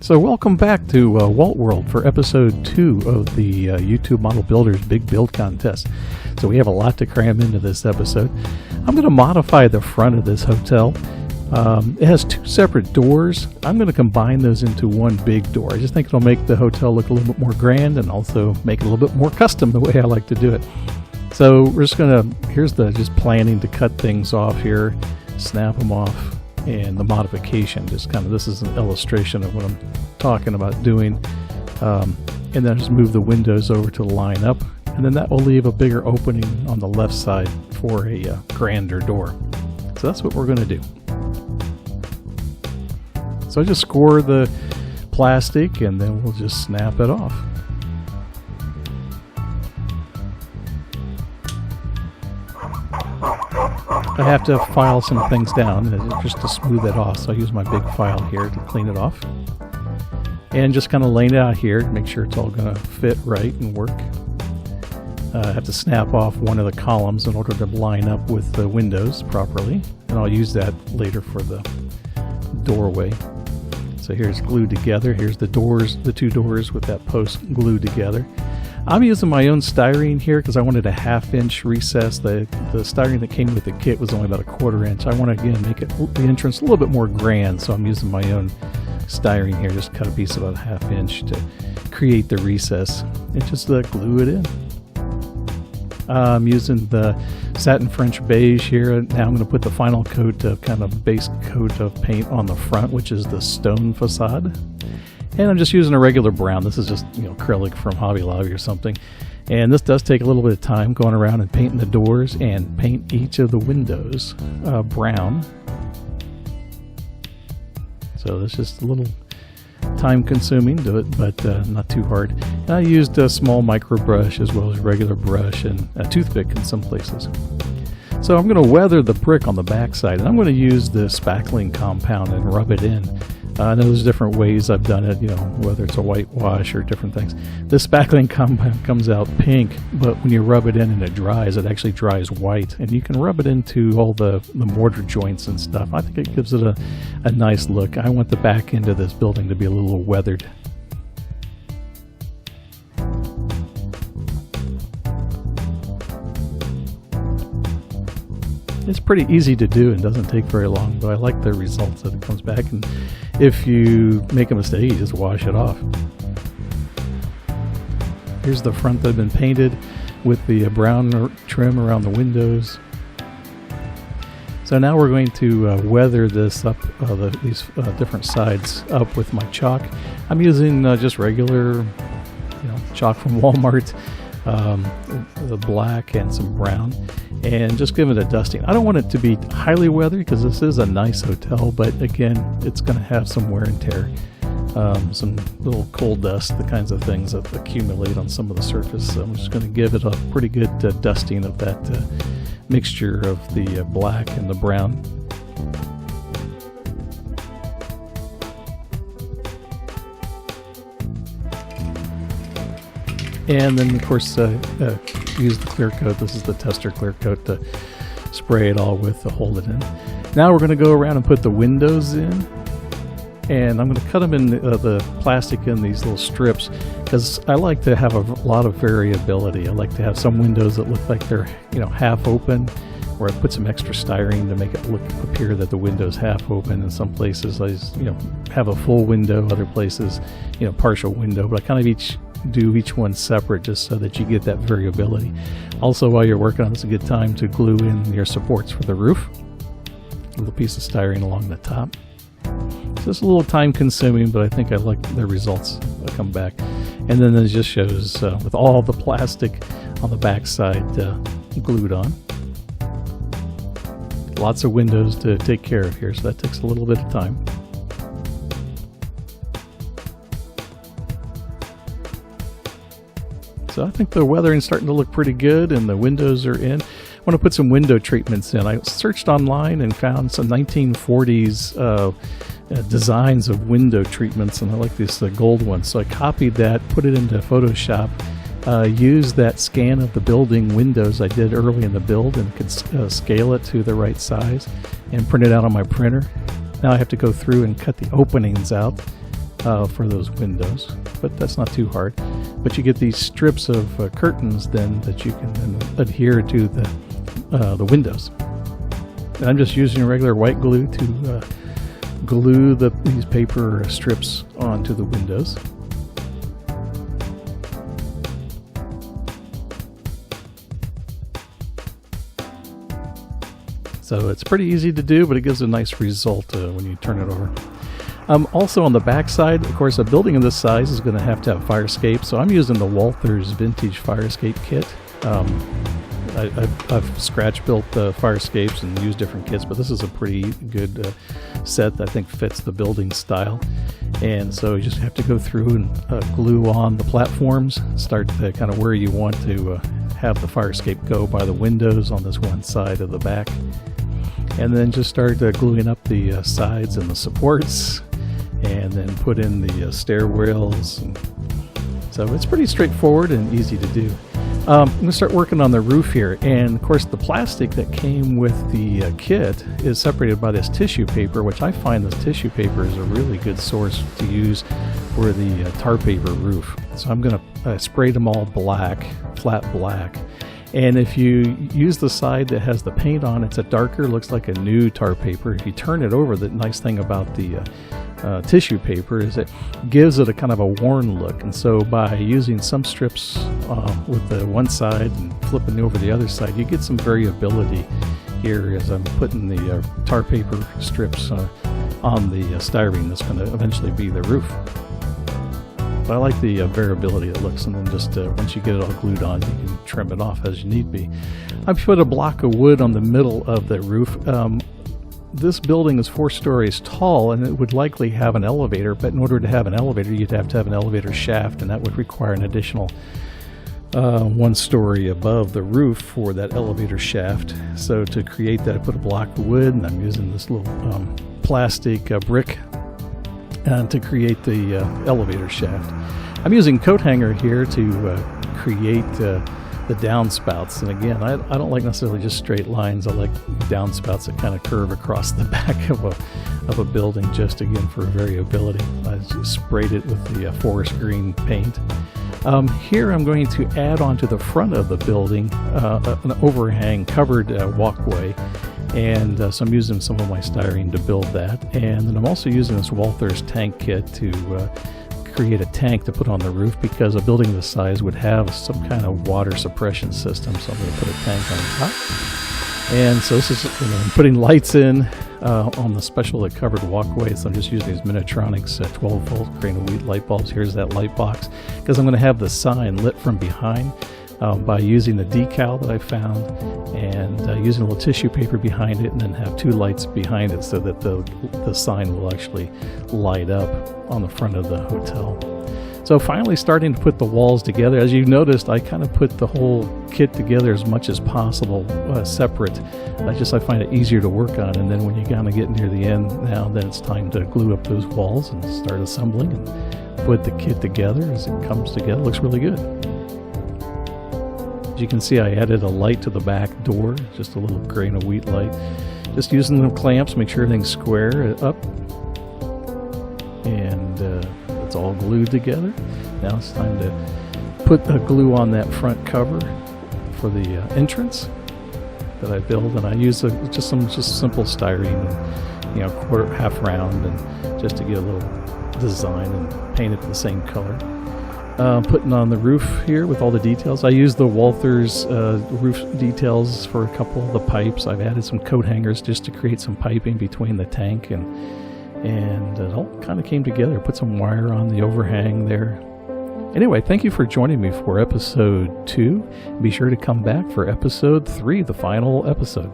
So welcome back to WaltWorld for episode 2 of the YouTube Model Builders Big Build Contest. So we have a lot to cram into this episode. I'm going to modify the front of this hotel. It has 2 separate doors. I'm going to combine those into one big door. I just think it'll make the hotel look a little bit more grand and also make it a little bit more custom the way I like to do it. So we're just going to, here's the just planning to cut things off here, snap them off. And the modification, just kind of, this is an illustration of what I'm talking about doing. And then just move the windows over to line up, and then that will leave a bigger opening on the left side for a grander door. So that's what we're going to do. So I just score the plastic and then we'll just snap it off. I have to file some things down just to smooth it off, so I use my big file here to clean it off. And just kind of laying it out here to make sure it's all going to fit right and work. I have to snap off one of the columns in order to line up with the windows properly, and I'll use that later for the doorway. So here's glued together. Here's the doors, the 2 doors with that post glued together. I'm using my own styrene here because I wanted a 1/2 inch recess. The styrene that came with the kit was only about a 1/4 inch. I want to again make it the entrance a little bit more grand, so I'm using my own styrene here. Just cut a piece about a 1/2 inch to create the recess and just glue it in. I'm using the satin French beige here. Now I'm going to put the final coat of kind of base coat of paint on the front, which is the stone facade. And I'm just using a regular brown. This is just, acrylic from Hobby Lobby or something. And this does take a little bit of time going around and painting the doors and paint each of the windows brown. So it's just a little time consuming to it, but not too hard. And I used a small micro brush as well as regular brush and a toothpick in some places. So I'm going to weather the brick on the back side, and I'm going to use the spackling compound and rub it in. I know there's different ways I've done it, whether it's a whitewash or different things. This spackling compound comes out pink, but when you rub it in and it dries, it actually dries white. And you can rub it into all the mortar joints and stuff. I think it gives it a nice look. I want the back end of this building to be a little weathered. It's pretty easy to do and doesn't take very long, but I like the results that it comes back. And if you make a mistake, you just wash it off. Here's the front that had been painted with the brown trim around the windows. So now we're going to weather this up, these different sides up with my chalk. I'm using just regular, chalk from Walmart, the black and some brown, and just give it a dusting. I don't want it to be highly weathered because this is a nice hotel, but again, it's going to have some wear and tear, some little coal dust, the kinds of things that accumulate on some of the surface. So I'm just going to give it a pretty good dusting of that mixture of the black and the brown. And then, of course, use the clear coat. This is the tester clear coat to spray it all with to hold it in. Now we're going to go around and put the windows in. And I'm going to cut them in the plastic in these little strips because I like to have a lot of variability. I like to have some windows that look like they're, half open, or I put some extra styrene to make it appear that the window's half open. In some places, I just, have a full window. Other places, partial window. But I kind of do each one separate just so that you get that variability. Also, while you're working on this, it's a good time to glue in your supports for the roof. A little piece of styrene along the top. So it's a little time consuming, but I think I like the results that come back. And then it just shows with all the plastic on the back side glued on. Lots of windows to take care of here, so that takes a little bit of time. So I think the weathering's starting to look pretty good and the windows are in. I want to put some window treatments in. I searched online and found some 1940s designs of window treatments, and I like this gold one. So I copied that, put it into Photoshop, used that scan of the building windows I did early in the build and could scale it to the right size and print it out on my printer. Now I have to go through and cut the openings out for those windows, but that's not too hard. But you get these strips of curtains then that you can then adhere to the windows. And I'm just using regular white glue to glue these paper strips onto the windows. So it's pretty easy to do, but it gives a nice result when you turn it over. Also on the back side, of course, a building of this size is going to have fire escape, so I'm using the Walther's Vintage Fire Escape Kit. I've scratch built the fire escapes and used different kits, but this is a pretty good set that I think fits the building style. And so you just have to go through and glue on the platforms, start kind of where you want to have the fire escape go by the windows on this one side of the back. And then just start gluing up the sides and the supports, and then put in the stairwells. So it's pretty straightforward and easy to do. I'm going to start working on the roof here, and of course the plastic that came with the kit is separated by this tissue paper, which I find this tissue paper is a really good source to use for the tar paper roof. So I'm going to spray them all black, flat black. And if you use the side that has the paint on, it's a darker, looks like a new tar paper. If you turn it over, the nice thing about the tissue paper is it gives it a kind of a worn look. And so by using some strips with the one side and flipping over the other side, you get some variability here as I'm putting the tar paper strips on the styrene that's going to eventually be the roof. But I like the variability it looks, and then just once you get it all glued on, you can trim it off as you need be. I've put a block of wood on the middle of the roof. This building is 4 stories tall, and it would likely have an elevator, but in order to have an elevator, you'd have to have an elevator shaft, and that would require an additional 1 story above the roof for that elevator shaft. So to create that, I put a block of wood, and I'm using this little plastic brick to create the elevator shaft. I'm using coat hanger here to create the downspouts, and again, I don't like necessarily just straight lines. I like downspouts that kind of curve across the back of a building, just again for variability. I just sprayed it with the forest green paint. Here I'm going to add onto the front of the building an overhang covered walkway. And so I'm using some of my styrene to build that. And then I'm also using this Walther's tank kit to create a tank to put on the roof, because a building this size would have some kind of water suppression system. So I'm going to put a tank on top. And so this is, I'm putting lights in on the specially covered walkway. So I'm just using these Minitronics 12-volt grain of wheat light bulbs. Here's that light box, because I'm going to have the sign lit from behind. By using the decal that I found and using a little tissue paper behind it, and then have 2 lights behind it so that the sign will actually light up on the front of the hotel. So finally starting to put the walls together. As you've noticed, I kind of put the whole kit together as much as possible separate. I find it easier to work on, and then when you kind of get near the end now, then it's time to glue up those walls and start assembling and put the kit together. As it comes together, it looks really good. As you can see, I added a light to the back door, just a little grain of wheat light. Just using the clamps, make sure everything's square up. And it's all glued together. Now it's time to put the glue on that front cover for the entrance that I build. And I use just simple styrene, and, half round, and just to get a little design and paint it the same color. Putting on the roof here with all the details. I use the Walther's roof details for a couple of the pipes. I've added some coat hangers just to create some piping between the tank, and it all kind of came together. Put some wire on the overhang there. Anyway, thank you for joining me for episode 2. Be sure to come back for episode 3, the final episode.